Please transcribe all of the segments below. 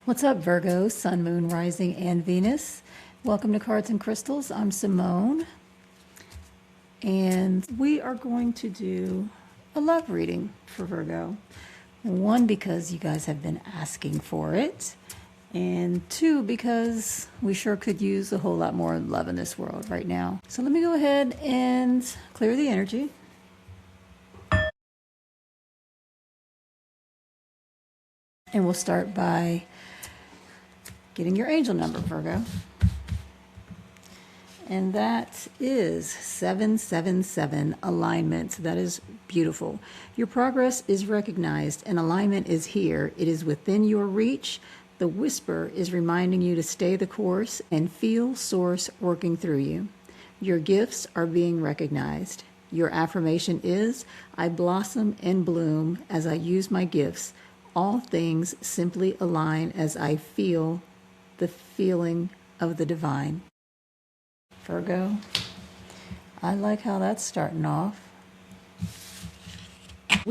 What's up, Virgo, Sun, Moon, Rising, and Venus? Welcome to Cards and Crystals. I'm Simone, and we are going to do a love reading for Virgo. One, because you guys have been asking for it, and two, because we sure could use a whole lot more love in this world right now. So let me go ahead and clear the energy. And we'll start by getting your angel number, Virgo. And that is 777, alignment. That is beautiful. Your progress is recognized and alignment is here. It is within your reach. The whisper is reminding you to stay the course and feel Source working through you. Your gifts are being recognized. Your affirmation is, I blossom and bloom as I use my gifts. All things simply align as I feel the feeling of the divine. Virgo, I like how that's starting off. I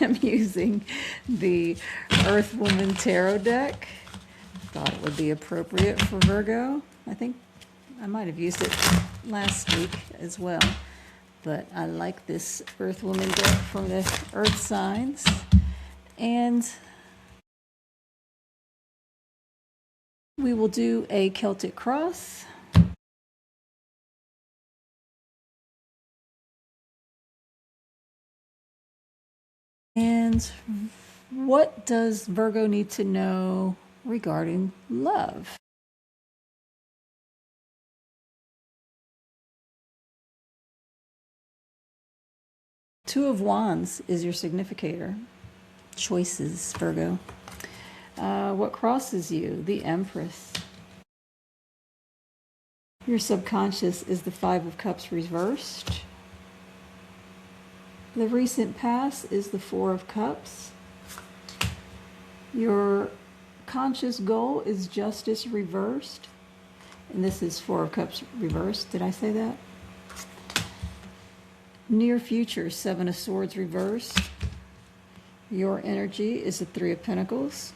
am using the Earth Woman Tarot deck. Thought it would be appropriate for Virgo. I think I might have used it last week as well. But I like this Earth Woman deck for the Earth signs. And we will do a Celtic cross. And what does Virgo need to know regarding love? Two of Wands is your significator. Choices, Virgo. What crosses you? The Empress. Your subconscious is the Five of Cups reversed. The recent past is the Four of Cups. Your conscious goal is Justice reversed. And this is Four of Cups reversed. Did I say that? Near future, Seven of Swords reversed. Your energy is the Three of Pentacles.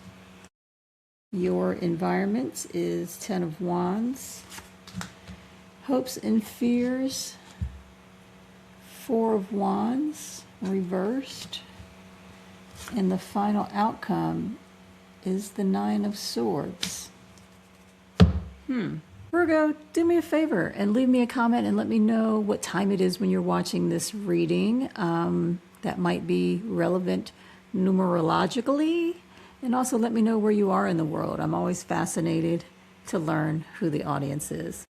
Your environment is Ten of Wands. Hopes and fears, Four of Wands reversed. And the final outcome is the Nine of Swords. Virgo, do me a favor and leave me a comment and let me know what time it is when you're watching this reading. That might be relevant numerologically. And also let me know where you are in the world. I'm always fascinated to learn who the audience is.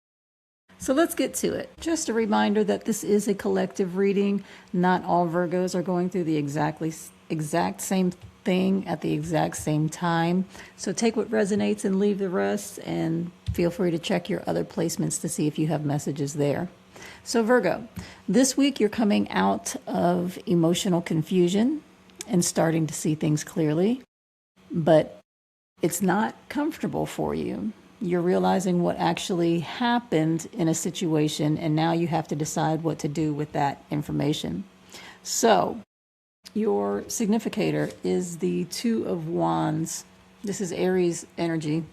So let's get to it. Just a reminder that this is a collective reading. Not all Virgos are going through the exact same thing at the exact same time. So take what resonates and leave the rest, and feel free to check your other placements to see if you have messages there. So Virgo, this week you're coming out of emotional confusion and starting to see things clearly. But it's not comfortable for you. You're realizing what actually happened in a situation, and now you have to decide what to do with that information. So your significator is the Two of Wands. This is Aries energy.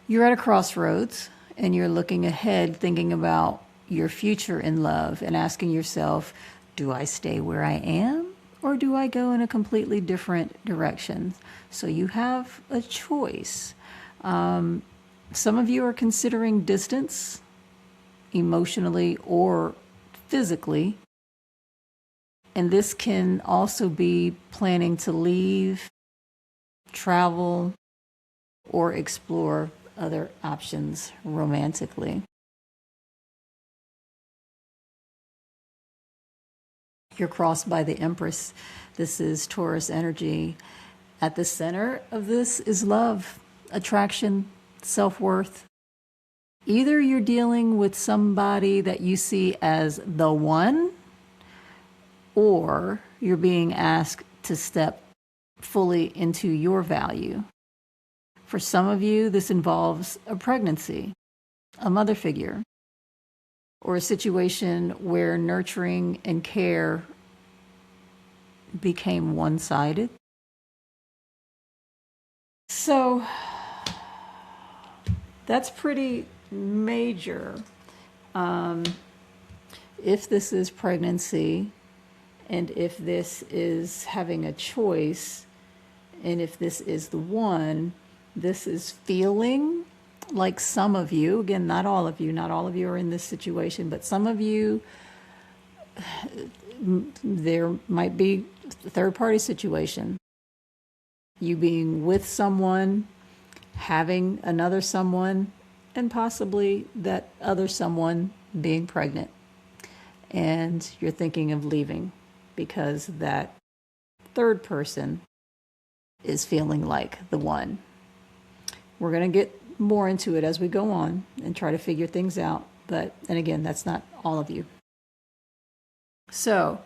You're at a crossroads, and you're looking ahead, thinking about your future in love and asking yourself, do I stay where I am? Or do I go in a completely different direction? So you have a choice. Some of you are considering distance, emotionally or physically. And this can also be planning to leave, travel, or explore other options romantically. You're crossed by the Empress. This is Taurus energy. At the center of this is love, attraction, self-worth. Either you're dealing with somebody that you see as the one, or you're being asked to step fully into your value. For some of you, this involves a pregnancy, a mother figure, or a situation where nurturing and care became one-sided. So that's pretty major. If this is pregnancy, and if this is having a choice, and if this is the one, this is feeling like some of you, again, not all of you are in this situation, but some of you, there might be a third-party situation. You being with someone, having another someone, and possibly that other someone being pregnant. And you're thinking of leaving because that third person is feeling like the one. We're going to get more into it as we go on and try to figure things out. But, and again, that's not all of you. So,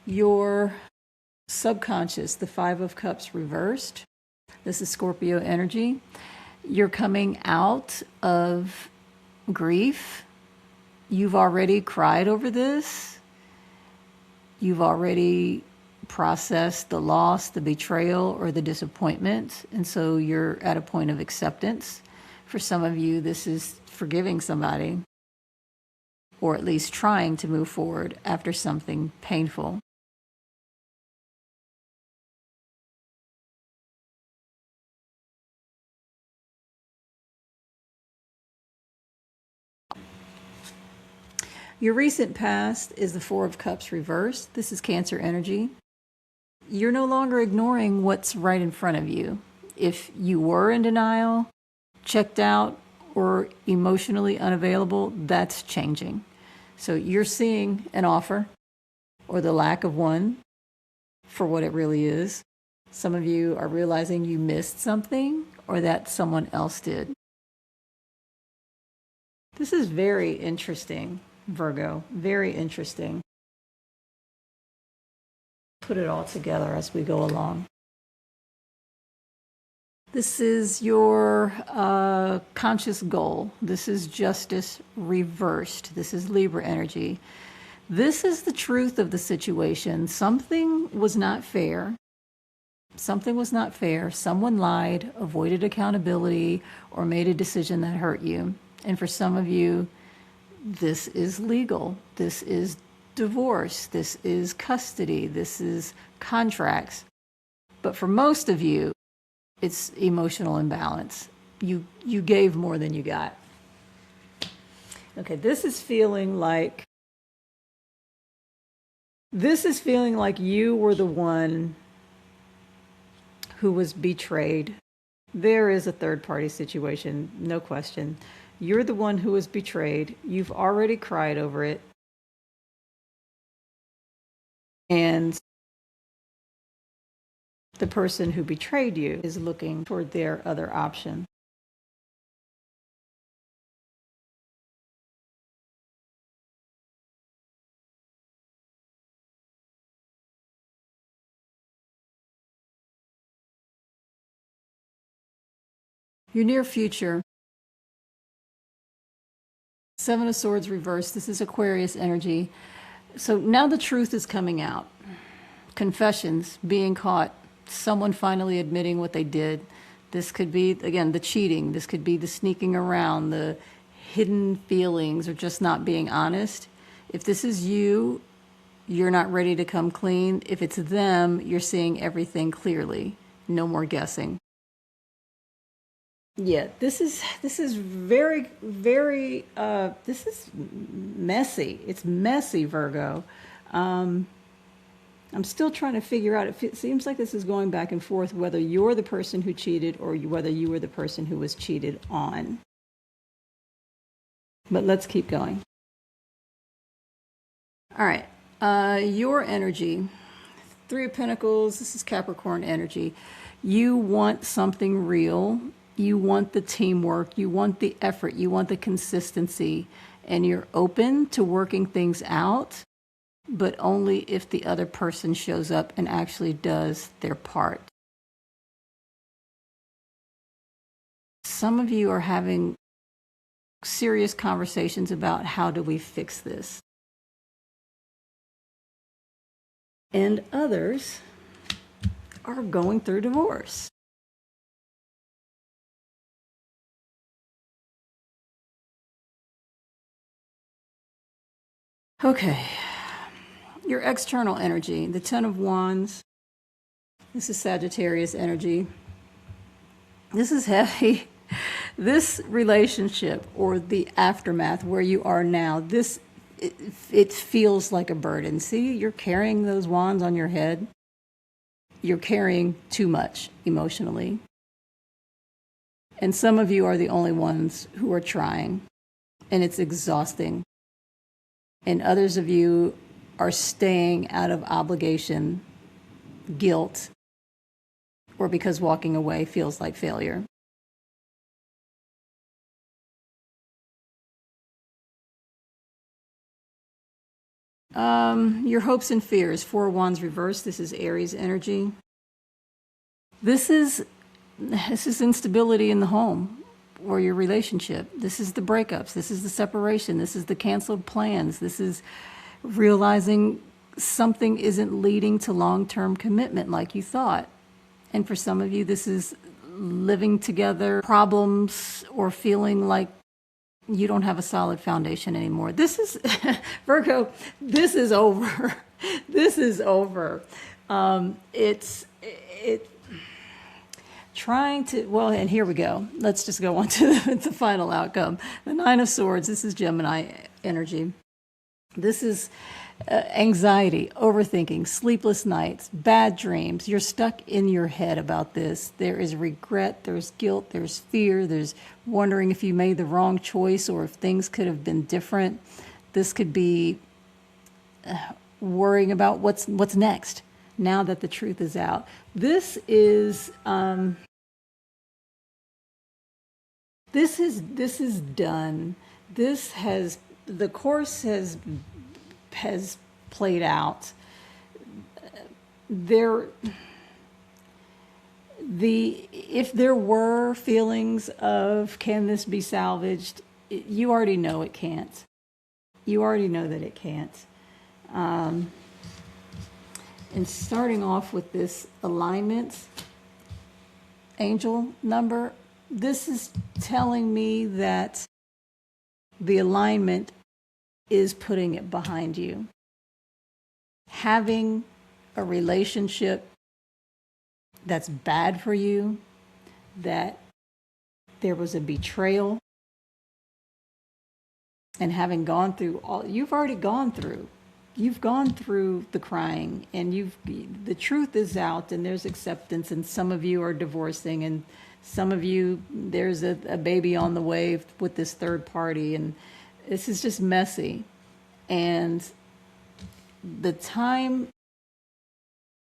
your subconscious, the Five of Cups reversed. This is Scorpio energy. You're coming out of grief. You've already cried over this. You've already processed the loss, the betrayal, or the disappointment. And so you're at a point of acceptance. For some of you, this is forgiving somebody, or at least trying to move forward after something painful. Your recent past is the Four of Cups reversed. This is Cancer energy. You're no longer ignoring what's right in front of you. If you were in denial, checked out, or emotionally unavailable, that's changing. So you're seeing an offer, or the lack of one, for what it really is. Some of you are realizing you missed something, or that someone else did. This is very interesting, Virgo. Very interesting. Put it all together as we go along. This is your conscious goal. This is justice reversed. This is Libra energy. This is the truth of the situation. Something was not fair. Something was not fair. Someone lied, avoided accountability, or made a decision that hurt you. And for some of you, this is legal. This is divorce. This is custody. This is contracts. But for most of you, it's emotional imbalance. You gave more than you got. Okay, this is feeling like you were the one who was betrayed. There is a third-party situation, no question. You're the one who was betrayed. You've already cried over it. And the person who betrayed you is looking toward their other option. Your near future. Seven of Swords reversed. This is Aquarius energy. So now the truth is coming out. Confessions, being caught, someone finally admitting what they did. This could be, again, the cheating. This could be the sneaking around, the hidden feelings, or just not being honest. If this is you, you're not ready to come clean. If it's them, you're seeing everything clearly. No more guessing. Yeah, this is very, very, this is messy. It's messy, Virgo. I'm still trying to figure out, it seems like this is going back and forth, whether you're the person who cheated or whether you were the person who was cheated on. But let's keep going. All right, your energy, Three of Pentacles, this is Capricorn energy. You want something real. You want the teamwork, you want the effort, you want the consistency, and you're open to working things out, but only if the other person shows up and actually does their part. Some of you are having serious conversations about how do we fix this. And others are going through divorce. Okay. Your external energy, the Ten of Wands. This is Sagittarius energy. This is heavy. This relationship or the aftermath where you are now, it feels like a burden. See, you're carrying those wands on your head. You're carrying too much emotionally. And some of you are the only ones who are trying, and it's exhausting. And others of you are staying out of obligation, guilt, or because walking away feels like failure. Your hopes and fears, Four of Wands reversed. This is Aries energy. This is instability in the home or your relationship. This is the breakups. This is the separation. This is the canceled plans. This is realizing something isn't leading to long-term commitment like you thought. And for some of you, this is living together, problems, or feeling like you don't have a solid foundation anymore. This is, Virgo, this is over. This is over. It's trying to, well, and here we go. Let's just go on to the final outcome. The Nine of Swords, this is Gemini energy. This is anxiety, overthinking, sleepless nights, bad dreams. You're stuck in your head about this. There is regret, there's guilt, there's fear, there's wondering if you made the wrong choice or if things could have been different. This could be worrying about what's next now that the truth is out. This is this is done. This has, the course has played out. If there were feelings of can this be salvaged, you already know it can't. You already know that it can't. And starting off with this alignment angel number, this is telling me that the alignment is putting it behind you. Having a relationship that's bad for you, that there was a betrayal, and having gone through all you've already gone through. You've gone through the crying, and the truth is out, and there's acceptance, and some of you are divorcing, and some of you, there's a baby on the way with this third party, and this is just messy. And the time,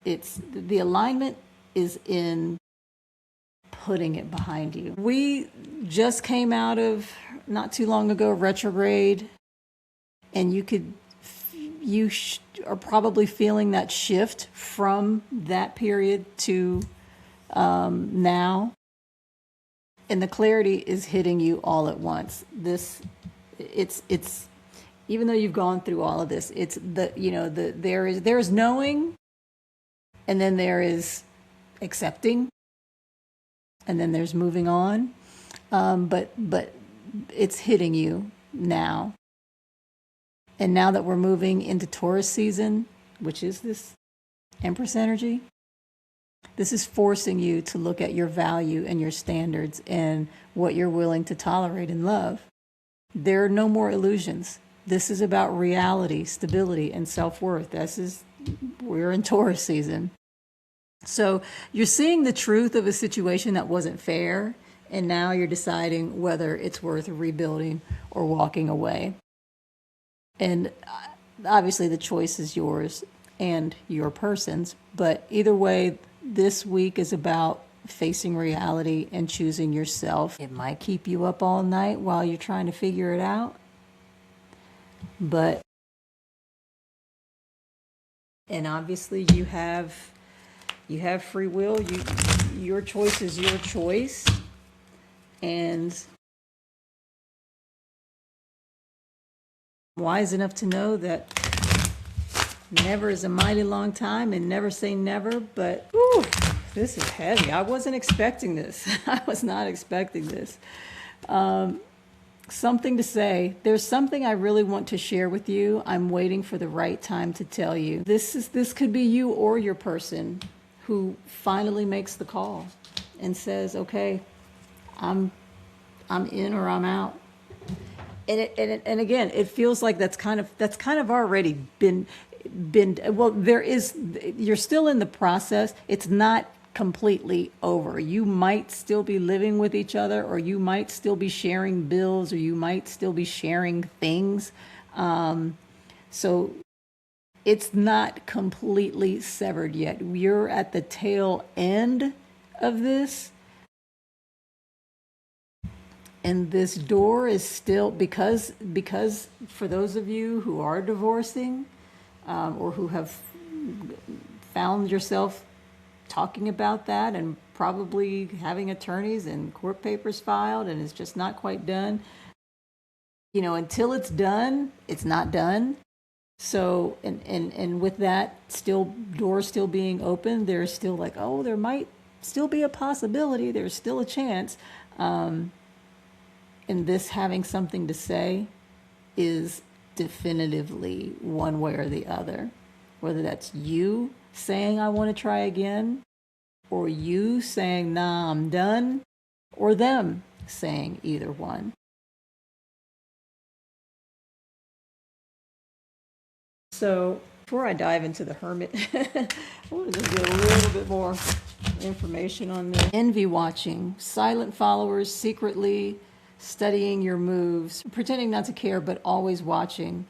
the alignment is in putting it behind you. We just came out of, not too long ago, retrograde, and you are probably feeling that shift from that period to now. And the clarity is hitting you all at once. It's even though you've gone through all of this, it's there is knowing, and then there is accepting, and then there's moving on. But it's hitting you now. And now that we're moving into Taurus season, which is this Empress energy, this is forcing you to look at your value and your standards and what you're willing to tolerate and love. There are no more illusions. This is about reality, stability, and self-worth. We're in Taurus season. So you're seeing the truth of a situation that wasn't fair, and now you're deciding whether it's worth rebuilding or walking away. And obviously the choice is yours and your person's, but either way, this week is about facing reality and choosing yourself. It might keep you up all night while you're trying to figure it out, and obviously you have free will. Your choice is your choice, and I'm wise enough to know that never is a mighty long time, and never say never, but whew, this is heavy. I wasn't expecting this. I was not expecting this. Something to say. There's something I really want to share with you. I'm waiting for the right time to tell you. This could be you or your person who finally makes the call and says, "Okay, I'm in or I'm out." And again, it feels like that's kind of already been well, you're still in the process. It's not completely over. You might still be living with each other, or you might still be sharing bills, or you might still be sharing things. So it's not completely severed yet. You're at the tail end of this. And this door is still, because for those of you who are divorcing, or who have found yourself talking about that and probably having attorneys and court papers filed, and it's just not quite done. Until it's done, it's not done. So, and with that door still being open, there's still like, oh, there might still be a possibility. There's still a chance. And this having something to say is definitively one way or the other. Whether that's you saying, I want to try again, or you saying, nah, I'm done, or them saying either one. So before I dive into the Hermit, I want to just get a little bit more information on this. Envy watching, silent followers secretly studying your moves, pretending not to care, but always watching.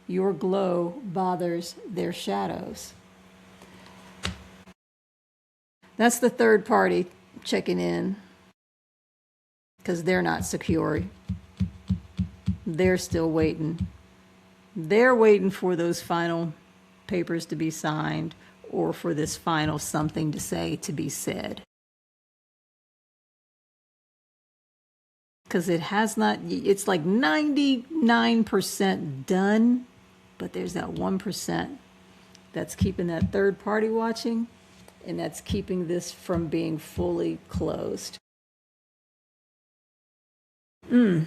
Your glow bothers their shadows. That's the third party checking in, because they're not secure. They're still waiting. They're waiting for those final papers to be signed, or for this final something to say to be said. Because it has not, it's like 99% done, but there's that 1% that's keeping that third party watching, and that's keeping this from being fully closed. Some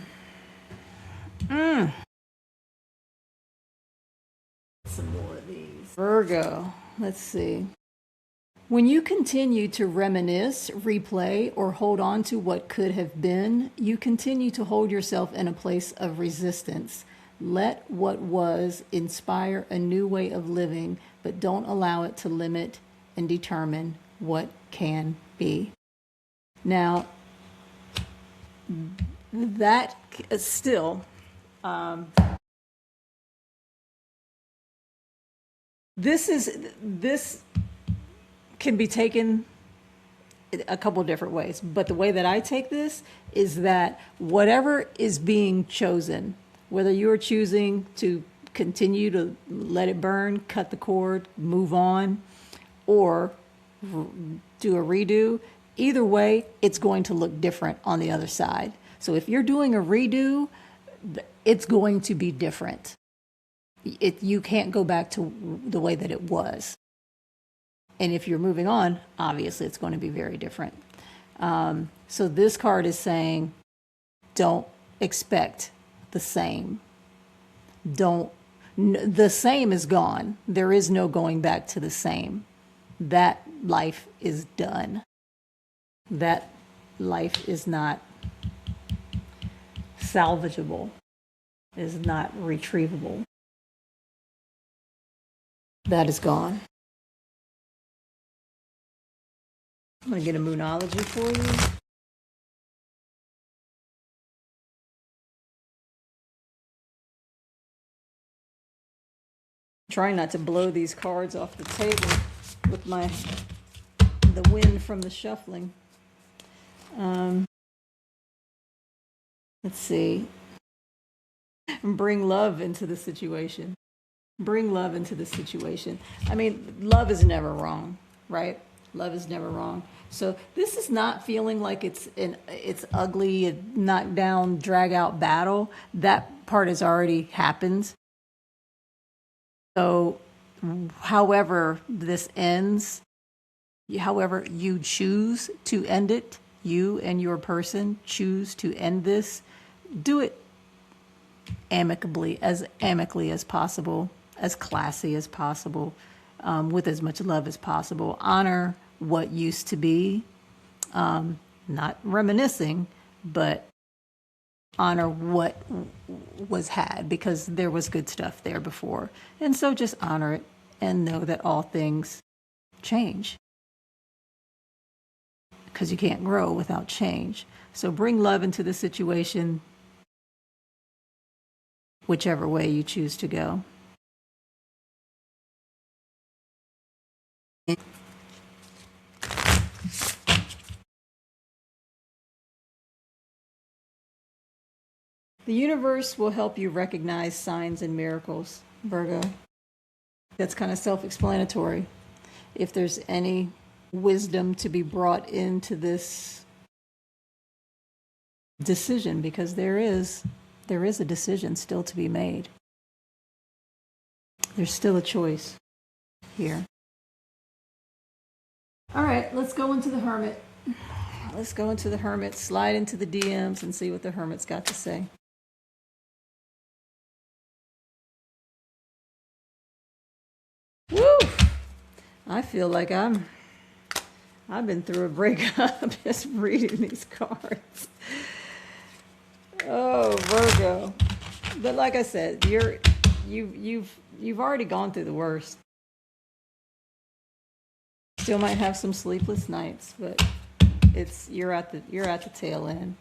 more of these. Virgo, let's see. When you continue to reminisce, replay, or hold on to what could have been, you continue to hold yourself in a place of resistance. Let what was inspire a new way of living, but don't allow it to limit and determine what can be. Now, that still, this can be taken a couple of different ways, but the way that I take this is that whatever is being chosen, whether you're choosing to continue to let it burn, cut the cord, move on, or do a redo, either way, it's going to look different on the other side. So if you're doing a redo, it's going to be different. You can't go back to the way that it was. And if you're moving on, obviously it's going to be very different. So this card is saying, don't expect the same. The same is gone. There is no going back to the same. That life is done. That life is not salvageable, is not retrievable. That is gone. I'm going to get a moonology for you. Trying not to blow these cards off the table with the wind from the shuffling. Let's see. Bring love into the situation. Bring love into the situation. I mean, love is never wrong, right? Love is never wrong. So this is not feeling like it's ugly, a knockdown, drag out battle. That part has already happened. So however this ends, however you choose to end it, you and your person choose to end this, do it amicably as possible, as classy as possible, with as much love as possible. Honor what used to be, not reminiscing, but honor what was had, because there was good stuff there before. And so just honor it and know that all things change, because you can't grow without change. So bring love into the situation, whichever way you choose to go. The universe will help you recognize signs and miracles, Virgo. That's kind of self-explanatory. If there's any wisdom to be brought into this decision, because there is a decision still to be made. There's still a choice here. All right, let's go into the Hermit. Let's go into the Hermit, slide into the DMs and see what the Hermit's got to say. Woo! I feel like I've been through a breakup just reading these cards. Oh, Virgo. But like I said, you've already gone through the worst. Still might have some sleepless nights, but you're at the tail end.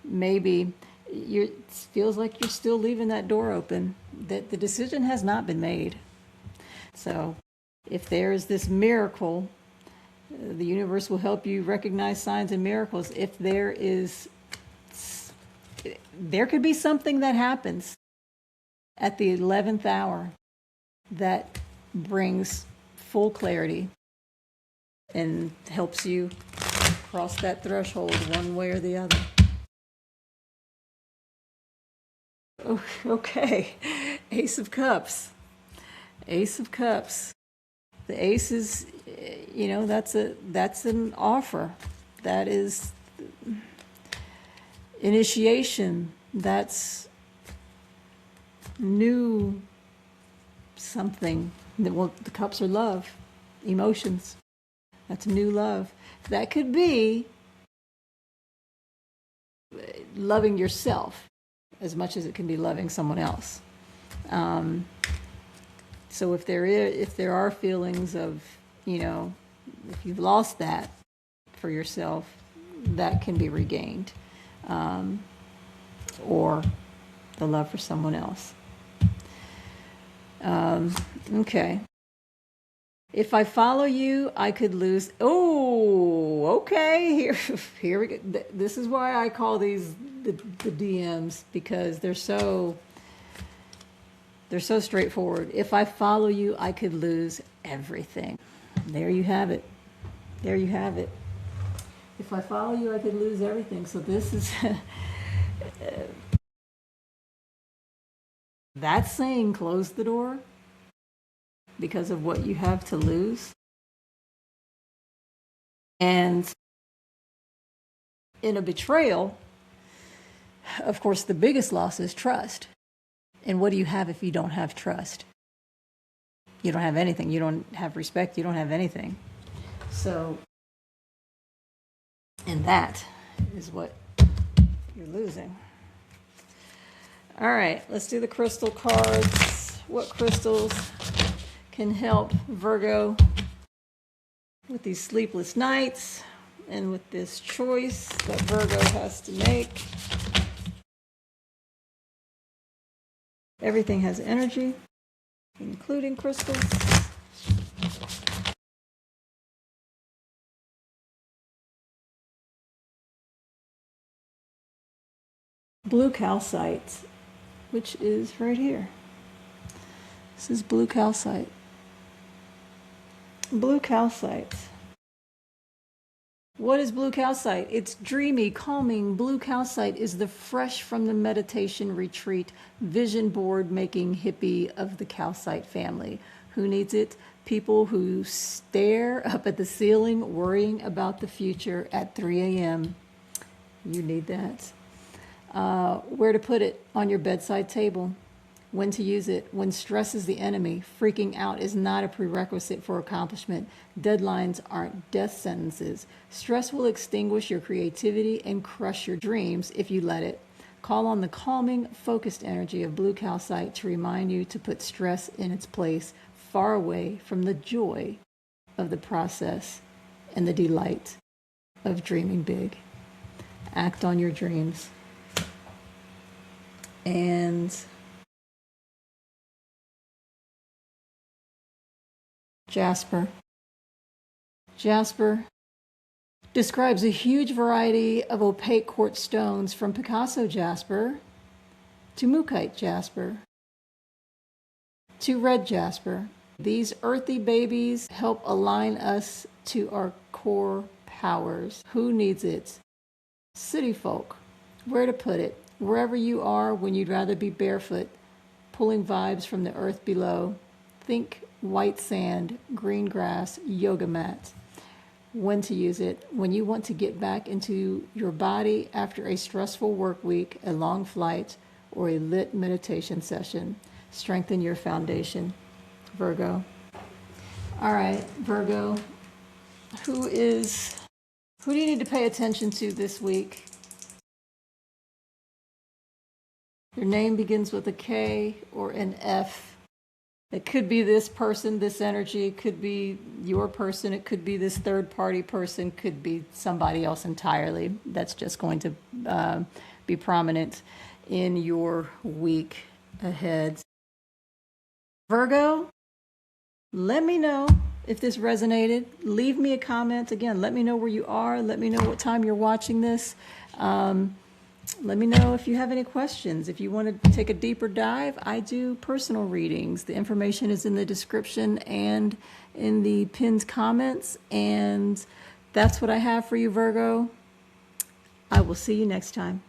Maybe it feels like you're still leaving that door open, that the decision has not been made. So if there is this miracle, the universe will help you recognize signs and miracles. If there could be something that happens at the 11th hour that brings full clarity and helps you cross that threshold one way or the other. Okay, Ace of Cups. Ace of Cups. The ace is, that's an offer. That is initiation. That's new something. Well, the cups are love, emotions. That's new love. That could be loving yourself as much as it can be loving someone else. So if there are feelings of, if you've lost that for yourself, that can be regained, or the love for someone else. Okay. If I follow you, I could lose. Oh, okay. Here we go. This is why I call these the DMs, because they're so straightforward. If I follow you, I could lose everything. There you have it. There you have it. If I follow you, I could lose everything. So this is that's saying close the door because of what you have to lose. And in a betrayal, of course, the biggest loss is trust. And what do you have if you don't have trust? You don't have anything. You don't have respect. You don't have anything. So, and that is what you're losing. All right, let's do the crystal cards. What crystals can help Virgo with these sleepless nights and with this choice that Virgo has to make? Everything has energy, including crystals. Blue calcite, which is right here. This is blue calcite. Blue calcite. What is blue calcite? It's dreamy, calming. Blue calcite is the fresh from the meditation retreat vision board making hippie of the calcite family. Who needs it? People who stare up at the ceiling worrying about the future at 3 a.m. You need that. Where to put it on your bedside table. When to use it. When stress is the enemy, freaking out is not a prerequisite for accomplishment. Deadlines aren't death sentences. Stress will extinguish your creativity and crush your dreams if you let it. Call on the calming, focused energy of blue calcite to remind you to put stress in its place, far away from the joy of the process and the delight of dreaming big. Act on your dreams. And Jasper. Jasper describes a huge variety of opaque quartz stones, from Picasso jasper to Mookite jasper to red jasper. These earthy babies help align us to our core powers. Who needs it? City folk. Where to put it? Wherever you are when you'd rather be barefoot, pulling vibes from the earth below. Think white sand, green grass, yoga mat. When to use it? When you want to get back into your body after a stressful work week, a long flight, or a lit meditation session. Strengthen your foundation. Virgo. All right, Virgo. Who do you need to pay attention to this week? Your name begins with a K or an F. It could be this person, this energy. It could be your person. It could be this third-party person. Could be somebody else entirely. That's just going to be prominent in your week ahead. Virgo, let me know if this resonated. Leave me a comment. Again, let me know where you are. Let me know what time you're watching this. Let me know if you have any questions. If you want to take a deeper dive, I do personal readings. The information is in the description and in the pinned comments. And that's what I have for you, Virgo. I will see you next time.